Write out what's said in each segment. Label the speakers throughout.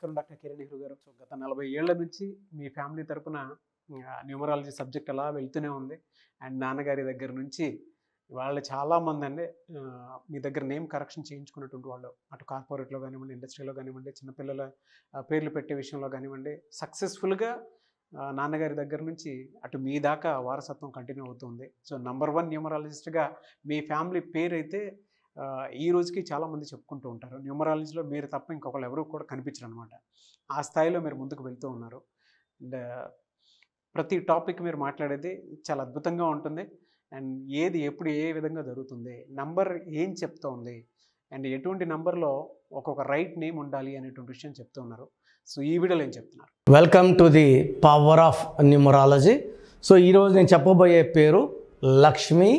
Speaker 1: నమస్కారం డాక్టర్ కిరణ్ నెహ్రూ గారు. సో గత 40 ఏళ్ల నుంచి మీ ఫ్యామిలీ తరపున న్యూమరాలజీ సబ్జెక్ట్ అలా వెళ్తూనే ఉంది. అండ్ నాన్నగారి దగ్గర నుంచి వాళ్ళు చాలామంది అండి మీ దగ్గర నేమ్ కరెక్షన్ చేయించుకున్నటువంటి వాళ్ళు, అటు కార్పొరేట్లో కానివ్వండి, ఇండస్ట్రీలో కానివ్వండి, చిన్నపిల్లల పేర్లు పెట్టే విషయంలో కానివ్వండి, సక్సెస్ఫుల్గా నాన్నగారి దగ్గర నుంచి అటు మీ దాకా వారసత్వం కంటిన్యూ అవుతుంది. సో నంబర్ 1 న్యూమరాలజిస్ట్గా మీ ఫ్యామిలీ పేరు అయితే ఈ రోజుకి చాలామంది చెప్పుకుంటూ ఉంటారు. న్యూమరాలజీలో మీరు తప్ప ఇంకొకళ్ళు ఎవరు కూడా కనిపించరు అనమాట. ఆ స్థాయిలో మీరు ముందుకు వెళ్తూ ఉన్నారు. అండ్ ప్రతి టాపిక్ మీరు మాట్లాడేది చాలా అద్భుతంగా ఉంటుంది. అండ్ ఏది ఎప్పుడు ఏ విధంగా జరుగుతుంది, నంబర్ ఏం చెప్తోంది, అండ్ ఎటువంటి నంబర్లో ఒక్కొక్క రైట్ నేమ్ ఉండాలి అనేటువంటి విషయం చెప్తూ ఉన్నారు. సో ఈ వీడియోలో ఏం చెప్తున్నారు?
Speaker 2: Welcome to the power of numerology. So ఈరోజు నేను చెప్పబోయే పేరు లక్ష్మీ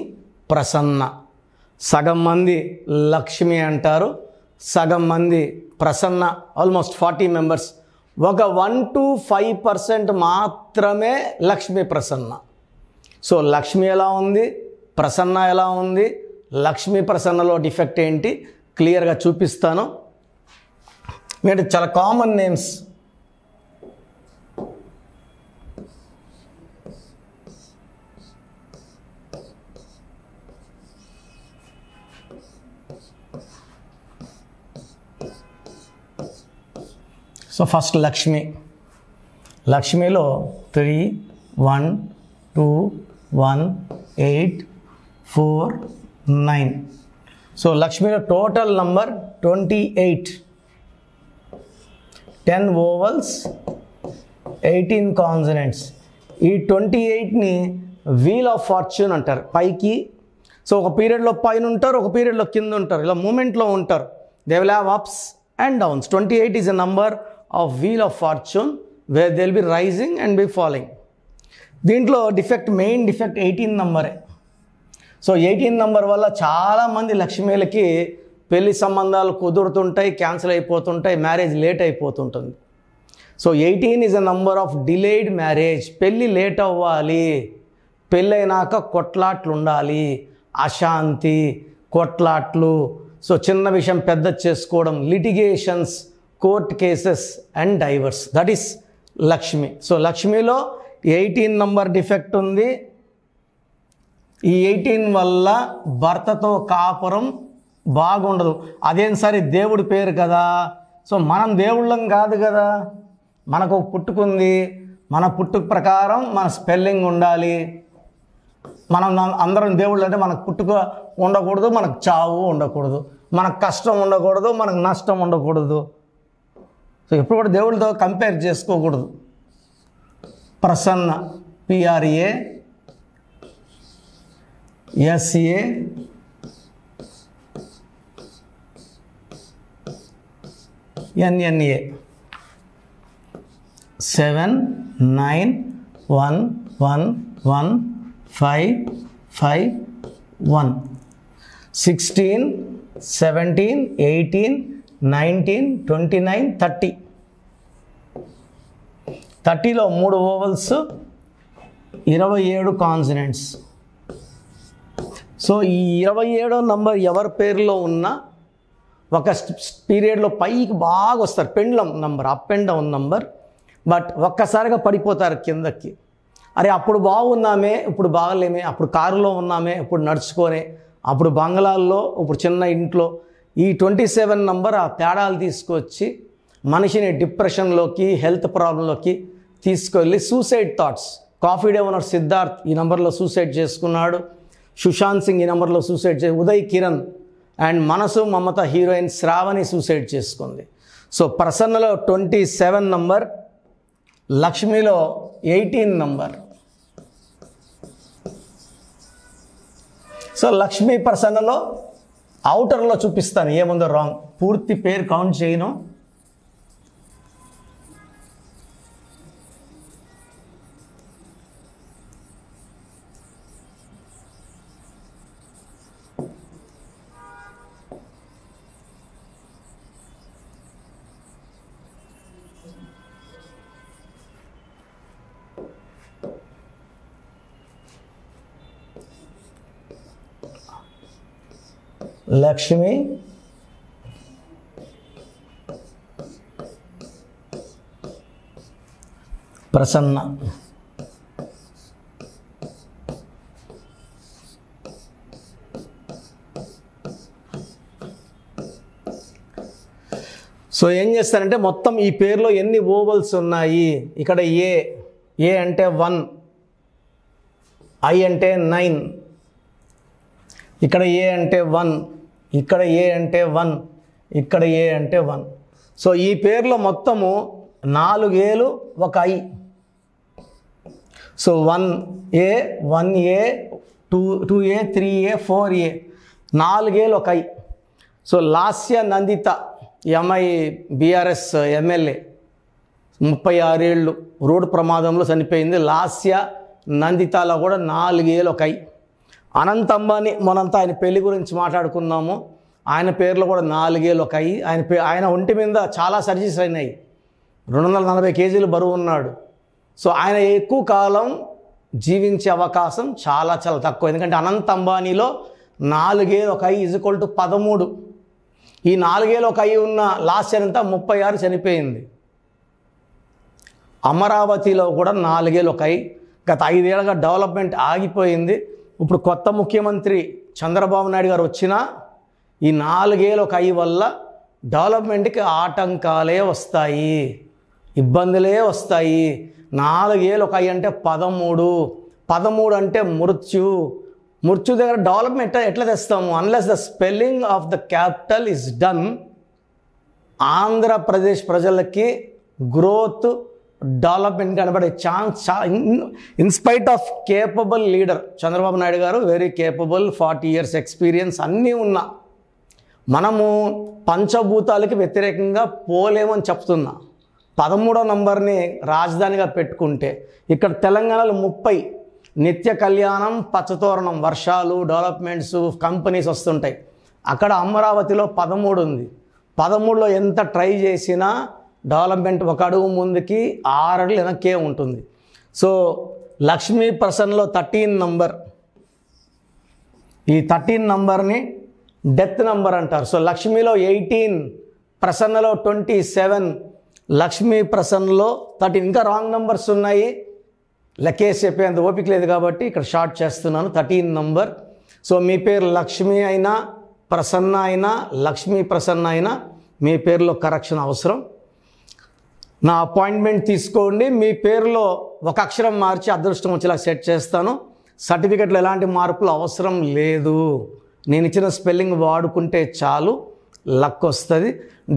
Speaker 2: ప్రసన్న. సగం మంది లక్ష్మి అంటారు, సగం మంది ప్రసన్న. Almost 40 members. ఒక 1 to 5% మాత్రమే లక్ష్మీ ప్రసన్న. సో లక్ష్మి ఎలా ఉంది, ప్రసన్న ఎలా ఉంది, లక్ష్మీ ప్రసన్నలో డిఫెక్ట్ ఏంటి క్లియర్గా చూపిస్తాను. మీరు చాలా common names. So first Lakshmi. లక్ష్మిలో 3, 1, 2, 1, 8, 4, 9. సో లక్ష్మిలో టోటల్ నంబర్ 28. 10 vowels, 18 consonants. ఈ 28ని వీల్ ఆఫ్ ఫార్చ్యూన్ అంటారు. పైకి సో ఒక పీరియడ్లో పైన ఉంటారు, ఒక పీరియడ్లో కింద ఉంటారు, ఇలా మూమెంట్లో ఉంటారు. They will have ups and downs. 28 is a number of wheel of fortune where they will be rising and be following. దీంట్లో డిఫెక్ట్, మెయిన్ డిఫెక్ట్ 18 నంబరే. సో 18 నంబర్ వల్ల చాలామంది లక్ష్మీలకి పెళ్లి సంబంధాలు కుదురుతుంటాయి, క్యాన్సిల్ అయిపోతుంటాయి, మ్యారేజ్ లేట్ అయిపోతుంటుంది. So 18 is a number of delayed marriage. పెళ్ళి లేట్ అవ్వాలి, పెళ్ళైనాక కొట్లాట్లు ఉండాలి, అశాంతి, కొట్లాట్లు, సో చిన్న విషయం పెద్ద చేసుకోవడం, litigations, court cases and divorce. That is Lakshmi. So లక్ష్మిలో 18 నంబర్ డిఫెక్ట్ ఉంది. ఈ 18 వల్ల భర్తతో కాపురం బాగుండదు. అదేం సరే దేవుడి పేరు కదా, సో మనం దేవుళ్ళం కాదు కదా, మనకు పుట్టుకుంది, మన పుట్టుక ప్రకారం మన స్పెల్లింగ్ ఉండాలి. మనం అందరం దేవుళ్ళు అంటే మనకు పుట్టుక ఉండకూడదు, మనకు చావు ఉండకూడదు, మనకు కష్టం ఉండకూడదు, మనకు నష్టం ఉండకూడదు. సో ఎప్పుడు కూడా దేవుళ్ళతో కంపేర్ చేసుకోకూడదు. Prasanna, PRA SA NNA 7 9 1 1 1 5 5 1 16 17 18 19 29 30. 30లో 3 ovals, 27 consonants. So ఈ 27వ నంబర్ ఎవరి పేరులో ఉన్నా ఒక పీరియడ్లో పైకి బాగా వస్తారు. Pendulum number, up and down number. But ఒక్కసారిగా పడిపోతారు కిందకి. అరే అప్పుడు బాగున్నామే, ఇప్పుడు బాగలేమే, అప్పుడు కారులో ఉన్నామే, ఇప్పుడు నడుచుకోనే, అప్పుడు బంగ్లాల్లో, ఇప్పుడు చిన్న ఇంట్లో. ఈ 27 నంబర్ ఆ తేడాలు తీసుకొచ్చి మనిషిని డిప్రెషన్లోకి, హెల్త్ ప్రాబ్లంలోకి తీసుకెళ్ళి suicide thoughts. Coffee day owner Siddharth ఈ నెంబర్లో సూసైడ్ చేసుకున్నాడు. సుశాంత్ సింగ్ ఈ నెంబర్లో suicide Uday Kiran and Manasu Mamata heroine Shravani suicide చేసుకుంది. సో ప్రసన్నలో 27 నంబర్, లక్ష్మిలో 18 నంబర్. సో లక్ష్మీ ప్రసన్నలో అవుటర్లో చూపిస్తాను ఏముందో రాంగ్. పూర్తి పేరు కౌంట్ చేయను. లక్ష్మి ప్రసన్న. సో ఏం చేస్తారంటే మొత్తం ఈ పేరులో ఎన్ని ఓవల్స్ ఉన్నాయి, ఇక్కడ ఏ అంటే 1, ఐ అంటే 9, ఇక్కడ ఏ అంటే 1, ఇక్కడ ఏ అంటే 1, ఇక్కడ ఏ అంటే 1. సో ఈ పేరులో మొత్తము 4 ఏలు 1 ఐ. So 1A 1A 2A 3A 4A 4 ఏలు 1 ఐ. సో లాస్య నందిత ఎంఐ బీఆర్ఎస్ ఎమ్మెల్యే 36 ఏళ్ళు రోడ్డు ప్రమాదంలో చనిపోయింది. లాస్య నందితాలో కూడా 4 ఏలు 1 ఐ. అనంత్ అంబానీ మనంతా ఆయన పెళ్లి గురించి మాట్లాడుకున్నాము, ఆయన పేర్లో కూడా 4 ఏలు 1 ఐ. ఆయన ఒంటి మీద చాలా సర్జరీస్ అయినాయి, 240 కేజీలు బరువు ఉన్నాడు. సో ఆయన ఎక్కువ కాలం జీవించే అవకాశం చాలా చాలా తక్కువ, ఎందుకంటే అనంత్ అంబానీలో 4 ఏలు 1 ఐ = 13. ఈ 4 ఏలు 1 ఐ ఉన్న లాస్ట్ ఇయర్ అంతా 36 చనిపోయింది. అమరావతిలో కూడా 4 ఏలు 1 ఐ. గత 5 ఏళ్ళుగా డెవలప్మెంట్ ఆగిపోయింది. ఇప్పుడు కొత్త ముఖ్యమంత్రి చంద్రబాబు నాయుడు గారు వచ్చినా ఈ 4 ఏలు 1 ఐ వల్ల డెవలప్మెంట్కి ఆటంకాలే వస్తాయి, ఇబ్బందులే వస్తాయి. 4 ఏలు 1 ఐ అంటే 13 అంటే మృత్యు దగ్గర డెవలప్మెంట్ ఎట్లా తెస్తాము? Unless the spelling of the capital is done. Andhra Pradesh ప్రజలకి గ్రోత్ డెవలప్మెంట్ కనబడే chance in spite of capable leader Chandrababu Naidu garu, very capable, 40 years experience అన్నీ ఉన్నా మనము పంచభూతాలకి వ్యతిరేకంగా పోలేమని చెప్తున్నా. 13వ నంబర్ని రాజధానిగా పెట్టుకుంటే ఇక్కడ తెలంగాణలో 30 నిత్య కళ్యాణం, పచ్చతోరణం, వర్షాలు, డెవలప్మెంట్స్, కంపెనీస్ వస్తుంటాయి. అక్కడ అమరావతిలో 13 ఉంది. 13లో ఎంత ట్రై చేసినా డెవలప్మెంట్ 1 అడుగు ముందుకి 6 అడుగులు వెనక్కే ఉంటుంది. సో లక్ష్మీ ప్రసన్నలో 13 నంబర్, ఈ 13 నంబర్ని డెత్ నంబర్ అంటారు. సో లక్ష్మీలో 18, ప్రసన్నలో 27, లక్ష్మీ ప్రసన్నలో 13. ఇంకా రాంగ్ నంబర్స్ ఉన్నాయి, లెక్కేసి చెప్పేంత ఓపిక లేదు కాబట్టి ఇక్కడ షార్ట్ చేస్తున్నాను. 13 నంబర్. సో మీ పేరు లక్ష్మి అయినా ప్రసన్న అయినా లక్ష్మీ ప్రసన్న అయినా మీ పేరులో కరెక్షన్ అవసరం. నా అపాయింట్మెంట్ తీసుకోండి. మీ పేరులో 1 అక్షరం మార్చి అదృష్టం వచ్చేలా సెట్ చేస్తాను. సర్టిఫికెట్లో ఎలాంటి మార్పులు అవసరం లేదు, నేను ఇచ్చిన స్పెల్లింగ్ వాడుకుంటే చాలు, లక్ వస్తుంది.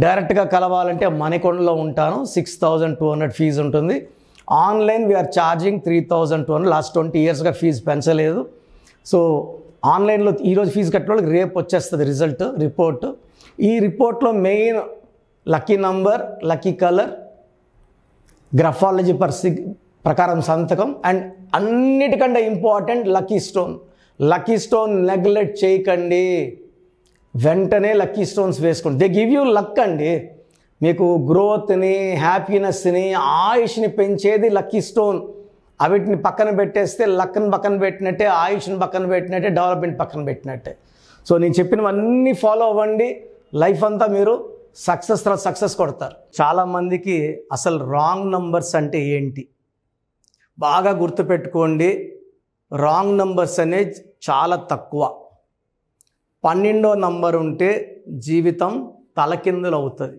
Speaker 2: డైరెక్ట్గా కలవాలంటే మణికొండలో ఉంటాను, 6200 ఫీజు ఉంటుంది. ఆన్లైన్ వీఆర్ ఛార్జింగ్ 3200. లాస్ట్ 20 yearsగా ఫీజు పెంచలేదు. సో ఆన్లైన్లో ఈరోజు ఫీజు కట్టిన వాళ్ళకి రేపు వచ్చేస్తుంది రిపోర్ట్. ఈ రిపోర్ట్లో main lucky number, lucky colour, graphology ప్రకారం సంతకం, అండ్ అన్నిటికంటే important lucky stone. Lucky stone neglect చేయకండి, వెంటనే లక్కీ స్టోన్స్ వేసుకోండి. దే గివ్ యూ లక్ అండి. మీకు గ్రోత్ని, హ్యాపీనెస్ని, ఆయుష్ని పెంచేది లక్కీ స్టోన్. అవిటిని పక్కన పెట్టేస్తే లక్ని పక్కన పెట్టినట్టే, ఆయుష్ని పక్కన పెట్టినట్టే, డెవలప్మెంట్ పక్కన పెట్టినట్టే. సో నేను చెప్పినవన్నీ ఫాలో అవ్వండి, లైఫ్ అంతా మీరు సక్సెస్ కొడతారు. చాలామందికి అసలు రాంగ్ నంబర్స్ అంటే ఏంటి బాగా గుర్తుపెట్టుకోండి. రాంగ్ నంబర్స్ అనేది చాలా తక్కువ. 12వ నంబర్ ఉంటే జీవితం తలకిందులు అవుతుంది.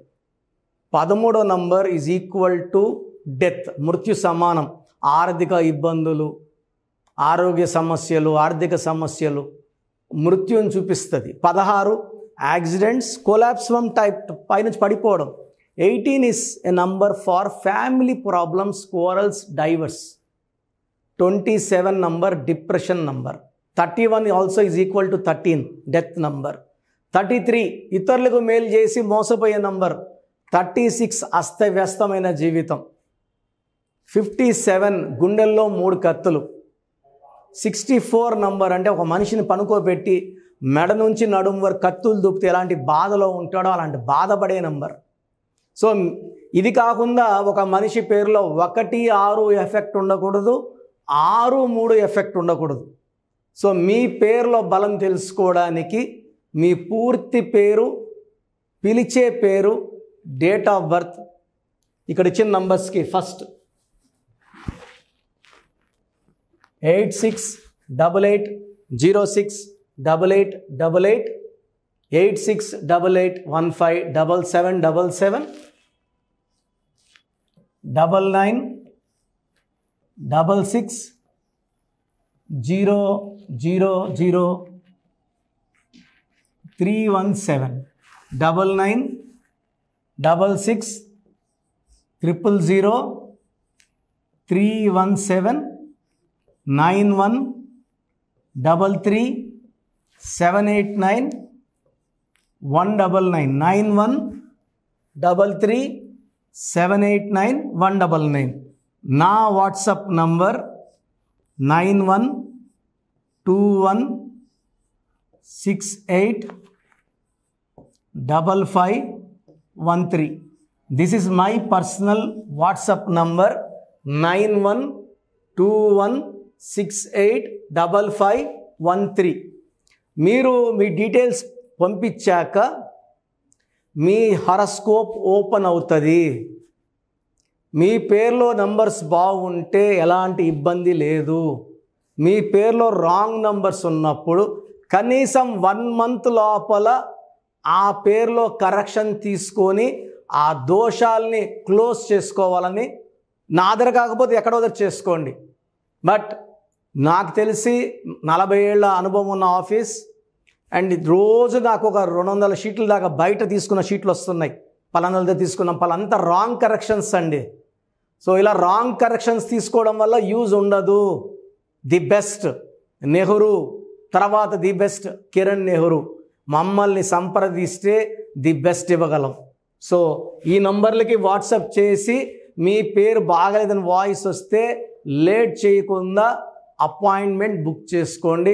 Speaker 2: 13వ number is equal to death, మృత్యు సమానం. ఆర్థిక ఇబ్బందులు, ఆరోగ్య సమస్యలు, ఆర్థిక సమస్యలు మృత్యుని చూపిస్తుంది. 16 యాక్సిడెంట్స్, కొలాప్స్ ఫ్రమ్ టైప్ పైనుంచి పడిపోవడం. 18 is a number far family problems, quarrels, divorce. 27 number depression number. 31 also is equal to 13, death number. 33 ఇతరులకు మేలు చేసి మోసపోయే నంబర్. 36 అస్తవ్యస్తమైన జీవితం. 57 గుండెల్లో 3 కత్తులు. 64 నంబర్ అంటే ఒక మనిషిని పనుకోబెట్టి మెడ నుంచి నడుము వరకు కత్తులు దూపితే ఎలాంటి బాధలో ఉంటాడో అలాంటి బాధపడే నంబర్. సో ఇది కాకుండా ఒక మనిషి పేరులో 1, 6 ఎఫెక్ట్ ఉండకూడదు, 6, 3 ఎఫెక్ట్ ఉండకూడదు. సో మీ పేరులో బలం తెలుసుకోవడానికి మీ పూర్తి పేరు, పిలిచే పేరు, డేట్ ఆఫ్ బర్త్, ఇక్కడ ఇచ్చిన నంబర్స్కి ఫస్ట్ 8688068888 8688157777 9966000317 9966000317 9133 789 నా WhatsApp number 9121685513. This is my personal WhatsApp number 9121685513. మీరు మీ డీటెయిల్స్ పంపించాక మీ హారోస్కోప్ ఓపెన్ అవుతుంది. మీ పేరులో నంబర్స్ బాగుంటే ఎలాంటి ఇబ్బంది లేదు. మీ పేరులో రాంగ్ నంబర్స్ ఉన్నప్పుడు కనీసం 1 month లోపల ఆ పేరులో కరెక్షన్ తీసుకొని ఆ దోషాల్ని క్లోజ్ చేసుకోవాలని, నా దగ్గర కాకపోతే ఎక్కడో దగ్గర చేసుకోండి. బట్ నాకు తెలిసి 40 ఏళ్ళ అనుభవం ఉన్న ఆఫీస్ అండ్ రోజు నాకు ఒక 200 షీట్ల దాకా బయట తీసుకున్న షీట్లు వస్తున్నాయి. పలానాలతో తీసుకున్నాం, పలాంతా రాంగ్ కరెక్షన్స్ అండి. సో ఇలా రాంగ్ కరెక్షన్స్ తీసుకోవడం వల్ల యూజ్ ఉండదు. ది బెస్ట్ నెహ్రూ, తర్వాత ది బెస్ట్ కిరణ్ నెహ్రూ, మమ్మల్ని సంప్రదిస్తే ది బెస్ట్ ఇవ్వగలం. సో ఈ నంబర్లకి వాట్సాప్ చేసి మీ పేరు బాగలేదని వాయిస్ వస్తే లేట్ చేయకుండా అపాయింట్మెంట్ బుక్ చేసుకోండి.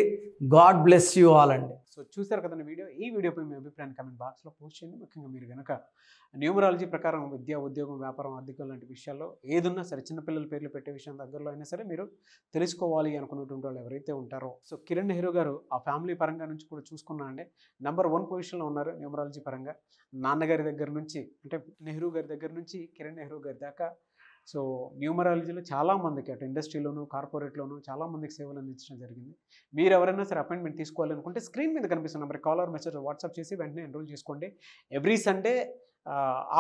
Speaker 2: గాడ్ బ్లెస్ యూ ఆల్ అండి.
Speaker 1: సో చూసారు కదండి వీడియో. ఈ వీడియోపై మీ అభిప్రాయాన్ని కమెంట్ బాక్స్లో పోస్ట్ చేయండి. ముఖ్యంగా మీరు కనుక న్యూమరాలజీ ప్రకారం విద్య, ఉద్యోగం, వ్యాపారం, ఆర్థికం లాంటి విషయాల్లో ఏదున్నా సరే, చిన్నపిల్లల పేర్లు పెట్టే విషయం దగ్గరలో అయినా సరే మీరు తెలుసుకోవాలి అనుకున్నటువంటి వాళ్ళు ఎవరైతే ఉంటారో, సో కిరణ్ నెహ్రూ గారు ఆ ఫ్యామిలీ పరంగా నుంచి కూడా చూసుకున్నా అండి నెంబర్ 1 పొజిషన్లో ఉన్నారు న్యూమరాలజీ పరంగా. నాన్నగారి దగ్గర నుంచి, అంటే నెహ్రూ గారి దగ్గర నుంచి కిరణ్ నెహ్రూ గారి దాకా సో న్యూమరాలజీలో చాలామందికి అటు ఇండస్ట్రీలోను, కార్పొరేట్లోను చాలామందికి సేవలు అందించడం జరిగింది. మీరు ఎవరైనా సరే అపాయింట్మెంట్ తీసుకోవాలనుకుంటే స్క్రీన్ మీద కనిపిస్తున్న నెంబర్ కాల్ మెసేజ్ వాట్సాప్ చేసి వెంటనే ఎన్రోల్ చేసుకోండి. ఎవ్రీ సండే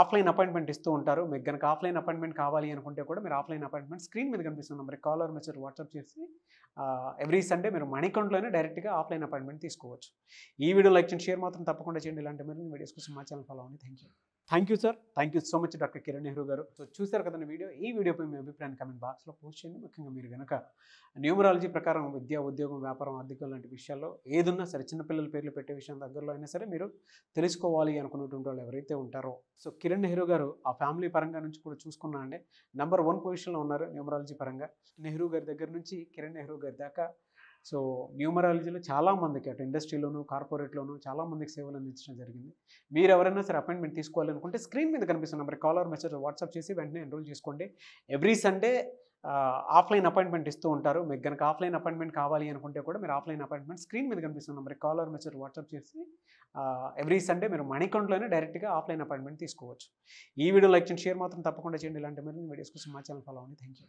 Speaker 1: ఆఫ్లైన్ అపాయింట్మెంట్ ఇస్తూ ఉంటారు. మీకు కనుక ఆఫ్లైన్ అపాయింట్మెంట్ కావాలి అనుకుంటే కూడా మీరు ఆఫ్లైన్ అపాయింట్మెంట్ స్క్రీన్ మీద కనిపిస్తున్న నెంబర్ కాల్ మెసేజ్ వాట్సాప్ చేసి ఎవ్రీ సండే మీరు మనీ అకౌంట్లోనే డైరెక్ట్గా ఆఫ్లైన్ అపాయింట్మెంట్ తీసుకోవచ్చు. ఈ వీడియో లైక్ చేయండి, షేర్ మాత్రం తప్పకుండా చేయండి. ఇలాంటి మరిన్ని వీడియోస్ కోసం మా ఛానల్ ఫాలో అవ్వండి. Thank you sir. Thank you so much doctor Kiran Nehru గారు. సో చూసారు కదండి వీడియో. ఈ వీడియోపై మీ అభిప్రాయాన్ని కమెంట్ బాక్స్లో పోస్ట్ చేయండి. ముఖ్యంగా మీరు కనుక న్యూమరాలజీ ప్రకారం విద్య, ఉద్యోగం, వ్యాపారం, ఆర్థికం లాంటి విషయాల్లో ఏదున్నా సరే, చిన్నపిల్లల పేర్లు పెట్టే విషయం దగ్గరలో అయినా సరే మీరు తెలుసుకోవాలి అనుకున్నటువంటి వాళ్ళు ఎవరైతే ఉంటారో, సో కిరణ్ నెహ్రూ గారు ఆ ఫ్యామిలీ పరంగా నుంచి కూడా చూసుకున్నా అండి నెంబర్ 1 పొజిషన్లో ఉన్నారు న్యూమరాలజీ పరంగా. నెహ్రూ గారి దగ్గర నుంచి కిరణ్ నెహ్రూ గారి దాకా సో న్యూమరాలజీలో చాలామందికి అటు ఇండస్ట్రీలోను, కార్పొరేట్లోను చాలామందికి సేవలు అందించడం జరిగింది. మీరు ఎవరైనా సరే అపాయింట్మెంట్ తీసుకోవాలనుకుంటే స్క్రీన్ మీద కనిపిస్తున్న నెంబర్ కాల్ మెసేజ్ వాట్సాప్ చేసి వెంటనే ఎన్రోల్ చేసుకోండి. ఎవ్రీ సండే ఆఫ్లైన్ అపాయింట్మెంట్ ఇస్తూ ఉంటారు. మీకు కనుక ఆఫ్లైన్ అపాయింట్మెంట్ కావాలి అనుకుంటే కూడా మీరు ఆఫ్లైన్ అపాయింట్మెంట్ స్క్రీన్ మీద కనిపిస్తున్న నెంబర్ కాల్ మెసేజ్ వాట్సాప్ చేసి ఎవ్రీ సండే మీరు మనీ అకౌంట్లోనే డైరెక్ట్గా ఆఫ్లైన్ అపాయింట్మెంట్ తీసుకోవచ్చు. ఈ వీడియో లైక్ చేయండి, షేర్ మాత్రం తప్పకుండా చేయండి. ఇలాంటి మరిన్ని వీడియోస్ కోసం మా ఛానల్ ఫాలో అవ్వండి. Thank you.